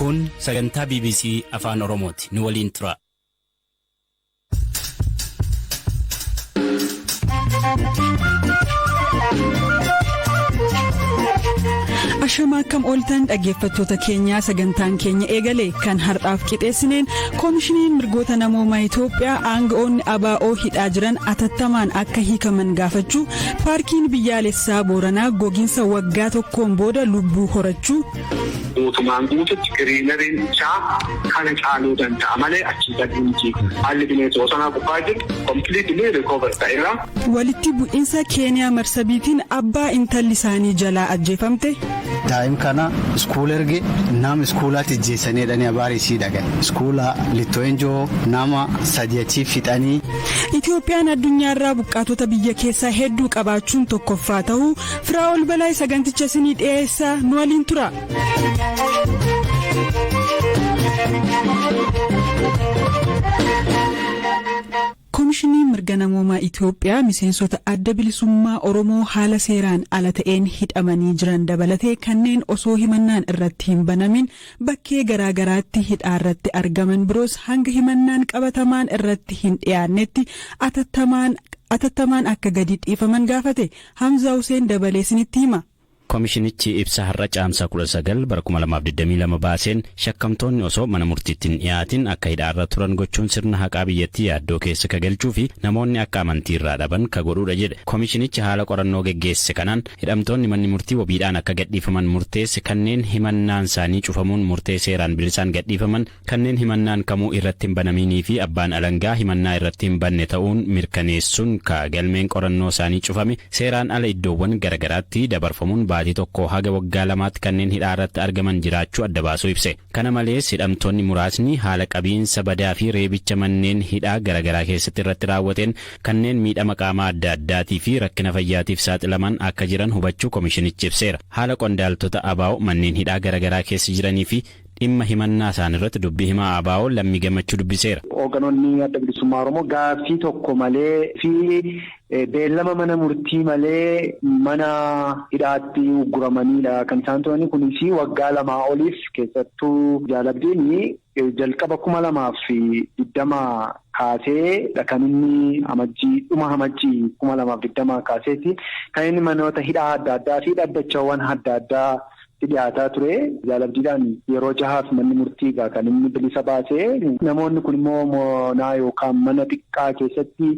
Kun sagantaa BBC Afaan Oromooti. Nu waliin tura. Ashama akkam ooltan dhaggeeffattoota keenya sagantaan keenya eegale kan har'aaf qixeessineen koomishiniin mirgoota namoomaa Itoophiyaa aangawoonni ABO hidhaa jiran atattamaan akka hiikaman gaafachuu, paarkiin biyyaalessaa Booranaa gogiinsa waggaa tokkoon booda lubbuu horachuu, mootummaan guututti giriinariin isaa kana caaluu danda'a malee achi gadi haalli bineensa sanaa gubbaa jiru kompiliitilii rikoover ta'eera. Walitti bu'iinsa Keeniyaa Marsabiitiin abbaa intalli isaanii jalaa ajjeefamte. Daa'im kana iskuula erge nama iskuulaatti jeessanii dhanii abaarisi dhagan iskuula Litoo'enjoo nama 3 achiif fixanii. Itoophiyaan addunyaarraa buqqaatota biyya keessaa hedduu qabaachuun tokkoffaa ta'uu Firaa'ol Balaa saganticha isinii dhiyeessaa nu waliin tura. Koomishiniin mirga namoomaa Itoophiyaa miseensota adda bilisummaa Oromoo haala seeraan ala ta'een hidhamanii jiran dabalatee kanneen osoo himannaan irratti hin banamin bakkee garaagaraatti hidhaa irratti argaman biroos hanga himannaan qabatamaan irratti hin dhiyaannetti atattamaan akka gadi dhiifaman gaafate. Hamza Hussein dabalee isinitti hima. Koomishinichi ibsa har'a caamsaa 19 bara 2022 baaseen shakkamtoonni osoo mana murtiitti hin dhiyaatin akka hidhaarra turan gochuun sirna haqaa biyyattii yaaddoo keessa ka galchuu fi namoonni akka amantii irraa dhaban ka godhuudha jedhe. Koomishinichi haala qorannoo geggeesse kanaan hidhamtoonni manni murtii wabiidhaan akka gadhiifaman murteesse, kanneen himannaan isaanii cufamuun murtee seeraan bilisaan gadhiifaman, kanneen himannaan kamuu irratti hin banaminii fi abbaan alangaa himannaa irratti hin banne ta'uun mirkaneessuun ka galmeen qorannoo isaanii cufame seeraan ala iddoowwan garagaraatti dabarfamuun baatii tokko haga waggaa 2 kanneen hidhaa irratti argaman jiraachuu adda baasuu ibse. Kana malees hidhamtoonni muraasni haala qabiinsa badaa fi reebicha manneen hidhaa garagaraa keessatti irratti raawwateen kanneen miidhama qaamaa adda addaatii fi rakkina fayyaatiif saaxilaman akka jiran hubachuu koomishinichi ibseera. Haala qondaaltota ABO manneen hidhaa garagaraa keessa jiranii fi dhimma himannaa isaan irratti dubbii himaa ABO Lammii Gammachuu dubbiseera. Hoogganoonni adda bilisummaa Oromoo gaaffii tokko malee fi beellama mana murtii malee mana hidhaatti ugguramaniidha kan isaan turani. Kunis waggaa 2 oliif keessattuu Jaalabdiin jalqaba 2020 kaasee kan inni dhuma amajjii 2020 kaaseeti kan inni manoota hidhaa adda addaa fi dhaddachawwan adda addaa dhiyaataa ture. Jaalabdiidhaan yeroo jahaaf manni murtii kan inni bilisa baasee namoonni kun immoo moonaa yookaan mana xiqqaa keessatti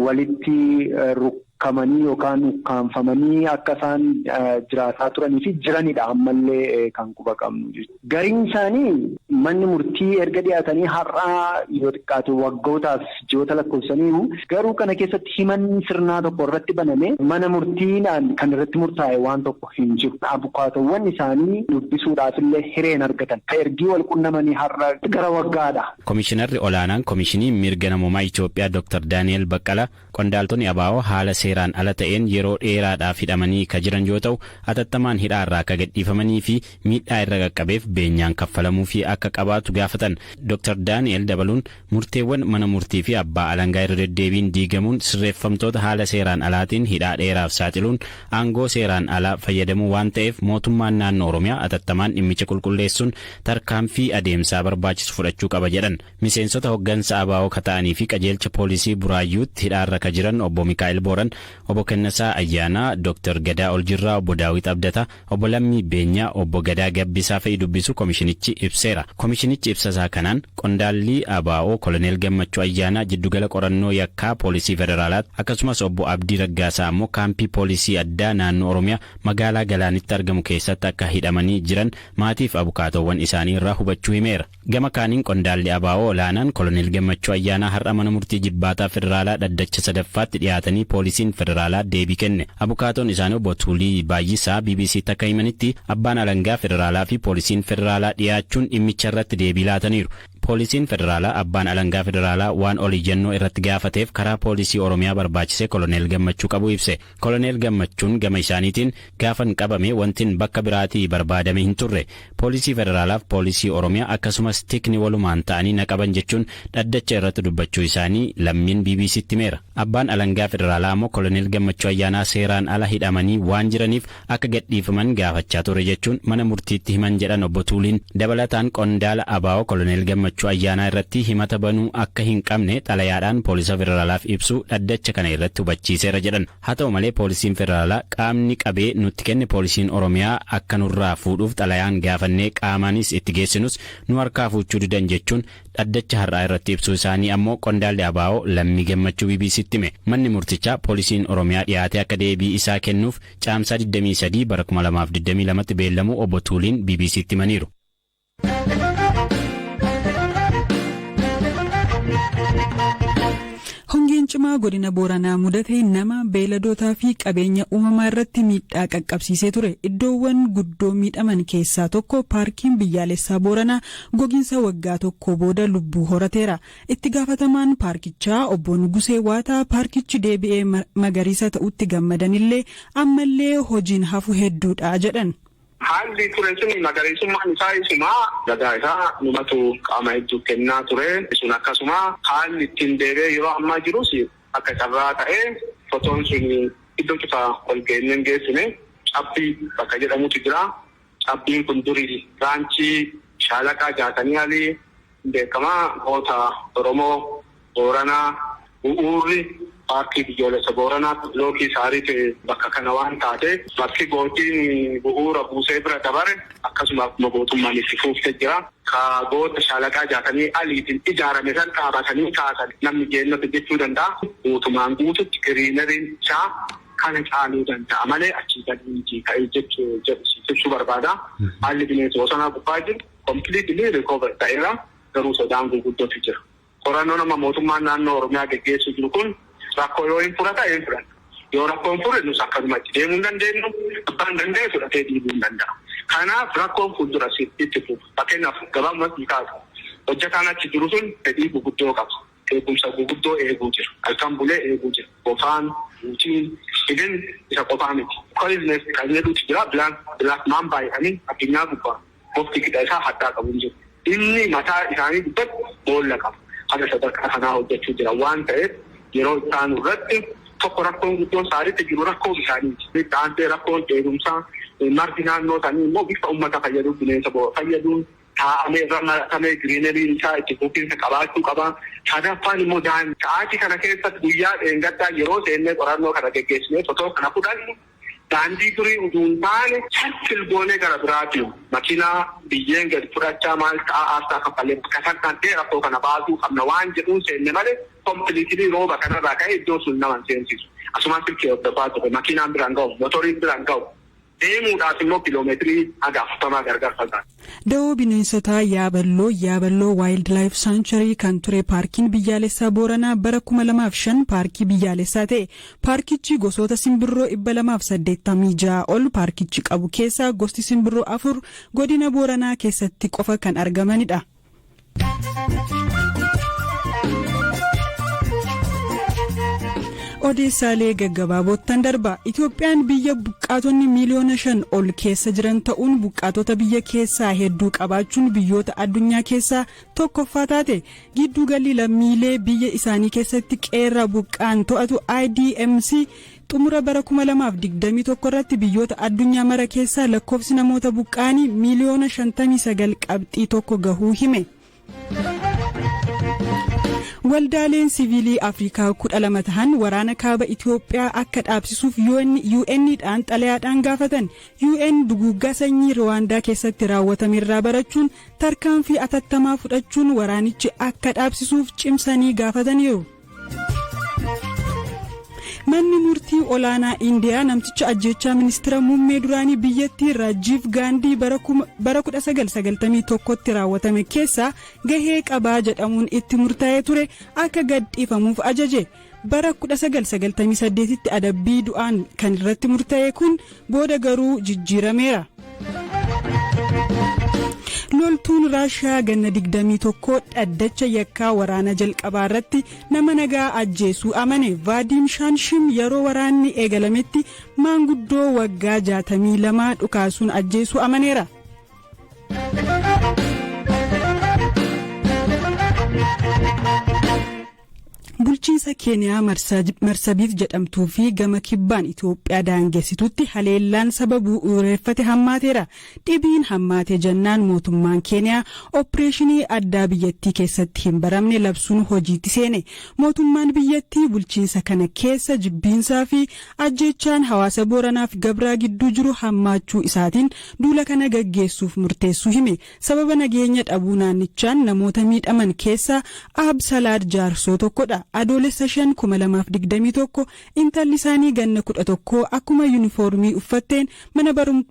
walitti rukkamanii yookaan ukkaanfamanii akka isaan jiraataa turanii fi jiranidha ammallee kan quba qabnu. Gariin isaanii manni murtii erga dhiyaatanii har'aa yoo xiqqaatu waggootaaf ji'oota lakkoofsaniiru garuu kana keessatti himanni sirnaa tokko irratti baname mana murtiidhaan kan irratti murtaa'e waan tokko hin jiru. Abukaatowwan isaanii dubbisuudhaaf illee hireen argatan ka ergii wal qunnamanii har'a gara waggaadha. Koomishinarri olaanaan koomishinii mirga namoomaa Itoophiyaa Dr. Daani'el Baqqala qondaaltonni ABO haala seeraan ala ta'een yeroo dheeraadhaaf hidhamanii ka jiran yoo ta'u atattamaan hidhaarraa akka gadhiifamanii fi miidhaa irra qaqqabeef beenyaan kaffalamuu fi akka qabaatu gaafatan. Dr. Daani'el dabaluun murteewwan mana murtii fi abbaa alangaa irra deddeebiin diigamuun sirreeffamtoota haala seeraan alaatiin hidhaa dheeraaf saaxiluun aangoo seeraan alaa fayyadamuu waan ta'eef mootummaan naannoo Oromiyaa atattamaan dhimmicha qulqulleessuun tarkaanfii adeemsaa barbaachisu fudhachuu qaba jedhan. Miseensota hoggansa ABO ka ta'anii fi qajeelcha poolisii Buraayyuutti hidhaarra ka jiran obbo Mikaa'el Booran, obbo Kennasaa Ayyaanaa, Dr. Gadaa Oljirraa, obbo Daawit Abdataa, obbo Lammii Beenyaa, obbo Gadaa Gabbisaa fa'i dubbisu koomishinichi ibseera. Koomishinichi ibsasaa kanaan qondaalli ABO Koloneel Gammachuu Ayyaanaa jiddugala qorannoo yakkaa poolisii federaalaatti akkasumas obbo Abdii Raggaasaa ammoo kaampii poolisii addaa naannoo Oromiyaa magaalaa Galaanitti argamu keessatti akka hidhamanii jiran maatiif abukaatowwan isaanii irraa hubachuu himeera. Gama kaaniin qondaalli ABO olaanaan Koloneel Gammachuu Ayyaanaa har'a mana murtii jibbaataa federaalaa dhaddacha sadaffaatti dhiyaatanii poolisiin federaalaa deebii kenne. Abukaatoon isaanii obbo Tuulii Baay'isaa BBC'tti akka himanitti abbaan alangaa federaalaa fi poolisiin federaalaa dhiyaachuun dhimmicha irratti deebii laataniiru. poolisiin federaalaa abbaan alangaa federaalaa waan olii jennoo irratti gaafateef karaa poolisii Oromiyaa barbaachise koloneel Gammachuu qabu ibse. Koloneel Gammachuun gama isaaniitiin gaafan qabame wantin bakka biraatii barbaadame hin turre. Poolisii federaalaaf poolisii Oromiyaa akkasumas tikni walumaan ta'anii na qaban jechuun dhaddacha irratti dubbachuu isaanii lammiin BBC'tti himeera. Abbaan alangaa federaalaa immoo koloneel Gammachuu ayyaanaa seeraan ala hidhamanii waan jiraniif akka gadhiifaman gaafachaa ture jechuun mana murtiitti himan jedhan obbo Tuuliin. Dabalataan qondaala ABO koloneel Gammachuu ayyaanaa irratti himata banuu akka hin qabne xalayaadhaan poolisa federaalaaf ibsu dhaddacha kana irratti hubachiiseera jedhan. Haa ta'u malee poolisiin federaalaa qaamni qabee nutti kenne poolisiin Oromiyaa akka nurraa fuudhuuf xalayaan gaafannee qaamaanis itti geessinus nu harkaa fuuchuu didan jechuun dhaddacha har'aa irratti ibsuu isaanii ammoo qondaalli ABO lammii Gammachuu BBC'tti hime. Manni murtichaa poolisiin Oromiyaa dhiyaatee akka deebii isaa kennuuf caamsaa 23 bara 2022tti beellamuu obbo Tuuliin BBC'tti himaniiru. Hongeen cimaa godina Booranaa mudatee nama beeladootaa fi qabeenya uumamaa irratti miidhaa qaqqabsiisee ture. Iddoowwan guddoo miidhaman keessaa tokko paarkiin biyyaalessaa Booranaa gogiinsa waggaa tokko booda lubbuu horateera. Itti gaafatamaan paarkichaa obbo Nugusee Waataa paarkichi deebi'ee magariisa ta'utti gammadanillee ammallee hojiin hafu hedduudha jedhan. Haalli ture sun magariisummaan isaa isuma gadaa isaa numatu qaama hedduu kennaa ture. Sun akkasuma haalli ittiin deebi'ee yeroo ammaa jirus akka carraa ta'ee fotoon sun iddoo cufaa ol geenneen geessine cabbii bakka jedhamutu jira. Cabbiin kun durii raanchii shaalaqaa jaatanii alii beekamaa goota Oromoo Booranaa bu'uurri paarkii biyyoolessa Booranaa lookii saariif bakka kana waan taate bakki gootiin bu'uura buusee bira dabare akkasuma akkuma gootummaan itti fuuftee jira. Ka goota shaalaqaa jaatanii aliitiin ijaarame san dhaabatanii kaasan namni geennatu jechuu danda'a. Guutumaan guututti giriinariin isaa kana caaluu danda'a malee achii gadi ka'ee jechuu barbaada. Haalli bineensa bosonaa gubbaa jiru kompiliitilii rikoover ta'eera garuu sodaan gurguddootu jira. Qorannoo nama mootummaan naannoo Oromiyaa geggeessuu jiru kun rakkoo yoo hin furata hin fudhanna. Yoo rakkoo hin furre nus akkanumatti deemuu hin dandeenyu abbaan danda'e fudhatee dhiibuu hin danda'a. Kanaaf rakkoon fuuldura itti fufu. Fakkeenyaaf gabaabumatti kaasu hojjetaan achi jiru sun fedhii guguddoo qaba. Eegumsa guguddoo eeguu jira. Halkan bulee eeguu jira. Qofaan, guutiin, idin isa qofaa miti. Koolinees kan jedhuutu jira. Bilaak maan baay'anii addunyaa gubbaa bofti qixa isaa haddaa qabu hin jiru. Inni mataa isaanii gubbatti boolla qaba. Haga sadarkaa kanaa hojjechuu jira waan ta'eef yeroo isaan irratti tokko rakkoon guddoon saaritti jiru rakkoo bishaaniiti. Dhaantee rakkoon dheerumsaa margi naannoo isaanii immoo bifa uummata fayyaduu bineensa fayyaduu taa'amee irra maratamee giriineriin isaa itti fufiinsa qabaachuu qaba. Sadaffaan immoo sa'aatii kana keessatti guyyaa dheengaddaa yeroo seennee qorannoo kana geggeessinee fotoo kana fudhannu daandii durii utuu hin taane filgoonee gara biraati makiinaa biyyeen gadi fudhachaa maal ta'a aarsaa kaffalee bakka sanatti rakkoo kana baasuu qabna waan jedhuun seenne malee kompiliitilii rooba kanarraa ka'e iddoo sun nama seensisu. Asumaan silkee hordofaa ture makiinaan biraan ga'u motoriin biraan ga'u deemuudhaaf immoo kiloomeetirii haga 40 gargar fagaata. Da'oo bineensotaa Yaaballoo Wild Life Sanctuary kan ture paarkiin biyyaalessaa Booranaa bara 2005 paarkii biyyaalessaa ta'e. Paarkichi gosoota simbirroo 286 ol paarkichi qabu keessaa gosti simbirroo 4 godina Booranaa keessatti qofa kan argamanidha. Odeessaalee gaggabaabootan darba. Itoophiyaan biyya buqqaatonni miliyoona 5 ol keessa jiran ta'uun buqqaatota biyya keessaa hedduu qabaachuun biyyoota addunyaa keessaa tokkoffaa taate. Giddu galli lammiilee biyya isaanii keessatti qeerra buqqaan to'atu IDMC xumura bara 2021 irratti biyyoota addunyaa mara keessaa lakkoofsi namoota buqqaanii miliyoona 59.1 gahuu hime. Waldaaleen siviilii Afrikaa 12 ta'an waraana kaaba Itoophiyaa akka dhaabsisuuf UN'dhaan xalayaadhaan gaafatan. UN duguuggaa sanyii Rwaandaa keessatti raawwatamerraa barachuun tarkaanfii atattamaa fudhachuun waraanichi akka dhaabsisuuf cimsanii gaafataniiru. Manni murtii olaanaa Indiyaa namticha ajjechaa ministeera muummee duraanii biyyattii Rajiv Gandhi bara 1991tti raawwatame keessaa gahee qabaa jedhamuun itti murtaa'ee ture akka gadhiifamuuf ajaje. Bara 1998tti adabbii du'aan kan irratti murtaa'e kun booda garuu jijjiirameera. loltuun Raashiyaa ganna 21 dhaddacha yakkaa waraana jalqabaa irratti nama nagaa ajjeesuu amane. Vaadim Shaanshim yeroo waraanni eegalametti maanguddoo waggaa 62 dhukaasuun ajjeesuu amaneera. bulchiinsa Keeniyaa Marsabiit jedhamtuu fi gama kibbaan Itoophiyaa daangessitutti haleellaan sababuu ureeffate hammaateera. Dhibiin hammaate jennaan mootummaan Keeniyaa opereeshinii addaa biyyattii keessatti hin baramne labsuun hojiitti seene. Mootummaan biyyattii bulchiinsa kana keessa jibbiinsaa fi ajjechaan hawaasa Booranaaf Gabraa gidduu jiru hammaachuu isaatiin duula kana gaggeessuuf murteessuu hime. Sababa nageenya dhabuu naannichaan namoota miidhaman keessaa Absalaad Jaarsoo tokkodha. Adoolessa 2021 intalli isaanii ganna 11 akkuma yuunifoormii uffatteen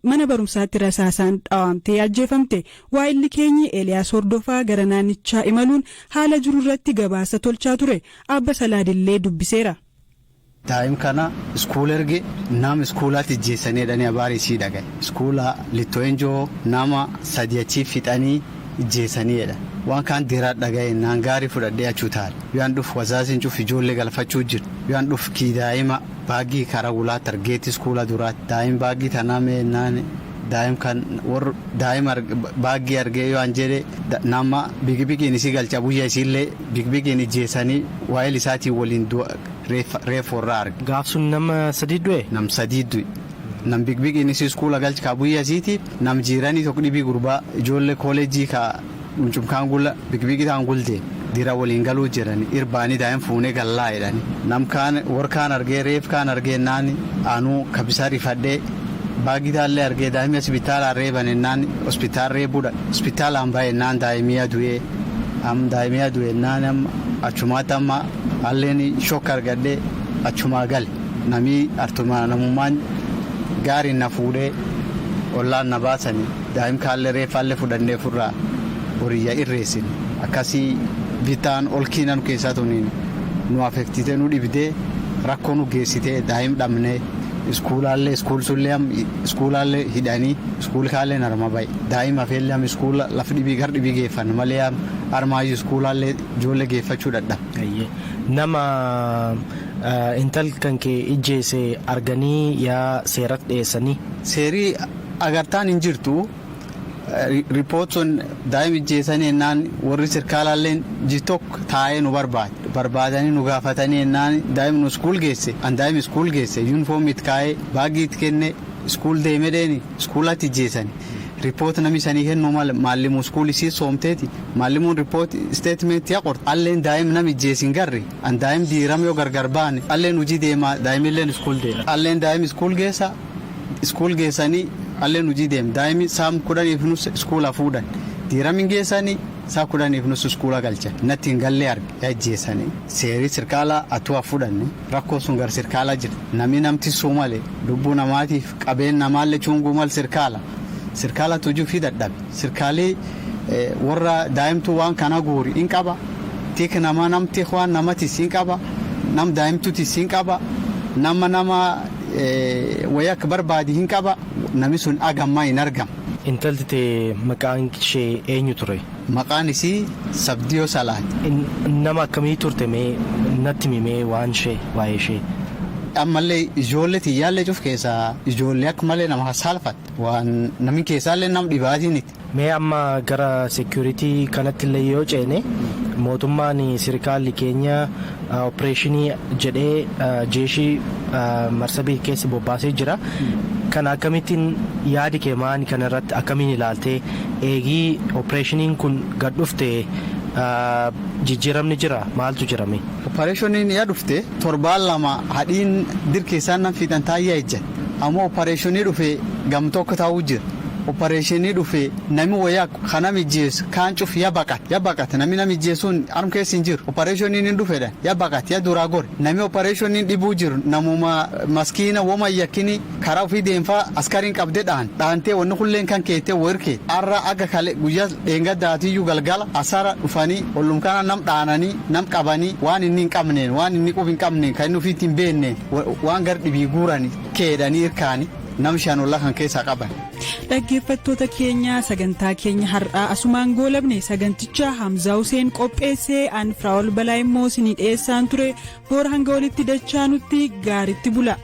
mana barumsaatti rasaasaan dhaawamtee ajjeefamte. Waa'illi keenyi Eeliyaas Hordofaa gara naannichaa imaluun haala jiru irratti gabaasa tolchaa ture. Absalaadillee dubbiseera. Daa'im kana iskuula erge nama iskuulaatti ijjeessanii dhanii abaarii sii dhagaye. Iskuula Litoo'enjoo nama 3 achi fixanii ijjeessaniidha. Waan kaan diiraa dhagaye naan gaarii fudhadhee achuu taa'e. Yoon dhufu wazaasiin cuuf ijoollee galfachuu jiru. Yoon dhufu kii daa'ima baagii karaa gulaatti argeetti iskuula duraatti. Daa'im baagii tanaa meennaan daa'im kan warra daa'ima baagii argee yoon jedhe nama bigibigiin isii galcha buyya isiillee bigibigiin ijjeessanii waa'eel isaatiin waliin reefuu irraa arge. Gaafsuun nama 3 du'e? Nam 3 du'e. Nam bigbigiin isii iskuula galcha kaabuyya isiitiif nam jiiranii tokko dhibii gurbaa ijoollee kooleejii ka muncumkaan gula bigbigiin taan gulte dira waliin galuu jiranii irbaanii daa'im fuunee gallaa jedhanii nam kaan warkaan argee reef kaan argee naani aanuu kabisaa rifadhee baagitaallee argee daa'imni hospitaalaa reeban naan hospitaal reebuudha hospitaalaan baay'ee naan daa'imiyaa du'e naan amma achumaatti amma halleen shokka argadhee achumaa gale namii artumaa namummaan gaariin na fuudhee ollaan na baasanii daa'im kaallee reeffaallee fudhannee furraa horiyyaa irreessin akkasii bitaan ol kiinan keessaa tuniin nu afektitee nu dhibdee rakkoo nu geessitee daa'im dhabnee iskuulaallee hidhanii iskuulkaallee narma bahe daa'im hafeellee am iskuula lafa dhibii gar dhibii geeffan malee armaayyuu iskuulaallee ijoollee geeffachuu dadhaba. Nama intal kan kee ijjeese arganii yaa seeratti dhiyeessanii? Seerii agartaan hin jirtu. Riippootsoon daa'im ijjeessanii ennaan warri sirkaalaalleen jittook taa'ee nu barbaadanii nu gaafatanii ennaan daa'im nu iskuul geesse an daa'im iskuul geesse yuunifoomii kaa'ee baagii itti kenne iskuul deemee deeni iskuulatti ijjeessanii riippoota namni sanii kennuu maallimuu iskuulii sii soomteeti maallimuun riippoota isteetimentii haqorta alleen daa'im nam ijjeessin garri an daa'im diiram yoo gargar baane alleen hojii deemaa daa'imilleen iskuul deema alleen daa'im iskuul geessa iskuul geessanii alleen hojii deema daa'imni saam 10 nus iskuula fuudhan diiramin geessanii saa 10 nus iskuula galchan natti hin gallee arge ijjeessanii seerii sirkaalaa atuwaa fudhanne rakkoo sun gar sirkaalaa jira namtissuu malee lubbuu namaatiif qabeen namaallee chunguu mal sirkaala tujuu fi dadhabe sirkaalii warra daa'imtuu waan kana guuri hin qaba tiik nama namti waan namatis hin qaba nam daa'imtuutis hin qaba nama wayak barbaadi hin qaba nami sun agammaa hin argamu. Intalti tee maqaan ishee eenyu ture? Maqaan isii Sabdiyoo Salaati. Nama akkamii turte mee natti mimee waan ishee waa'ee ishee? Ammallee ijoollee tiyyaallee cuuf keessaa ijoollee akka malee nama saalfatte waan namni keessaallee nam dhibaatiiniti. Mee amma gara seekuritii kanatti illee yoo ceene mootummaan sirkaalli keenya opereeshinii jedhee jeeshii Marsabiit keessa bobbaasee jira. Kan akkamittiin yaadi kee maani kanarratti akkamiin ilaaltee eegii opereeshiniin kun gad dhufte jijjiiramni jira maaltu jirame? Opereeshiniin yaa dhufte torbaan 2 hadhiin dirkeessaan nam fiixan taayyaa ejjan ammoo opereeshinii dhufe gam tokko taa'uu jira. Opereeshinii dhufe nami wayaa kanam ijjeessu kaan cuf yaa baqate nami ijjeessuun arm keessa hin jiru opereeshiniin hin dhufedha yaa baqate yaa duraa gore nami opereeshiniin dhibuu jiru namuma maskiina woma yakkini karaa ofii deemfaa askariin qabdee dhaantee wanni kulleen kan keettee warkee arra aga kale guyyaa dheenga daatiyyuu galgala asara dhufanii ollumkaana nam dhaananii nam qabanii waan inni hin qabneen waan inni qub hin qabneen kan inni ofiitti hin beenneen waan gar dhibii guuranii keedhanii irkaanii nam shan ollaa kan keessaa qaban. Dhaggeeffattoota keenya sagantaa keenya har'aa asumaan goolabne saganticha Hamzaa Huseen qopheessee an Firaa'ol Balaa immoo isinii dhiyeessaan ture boora hanga walitti dachaanutti gaaritti bula.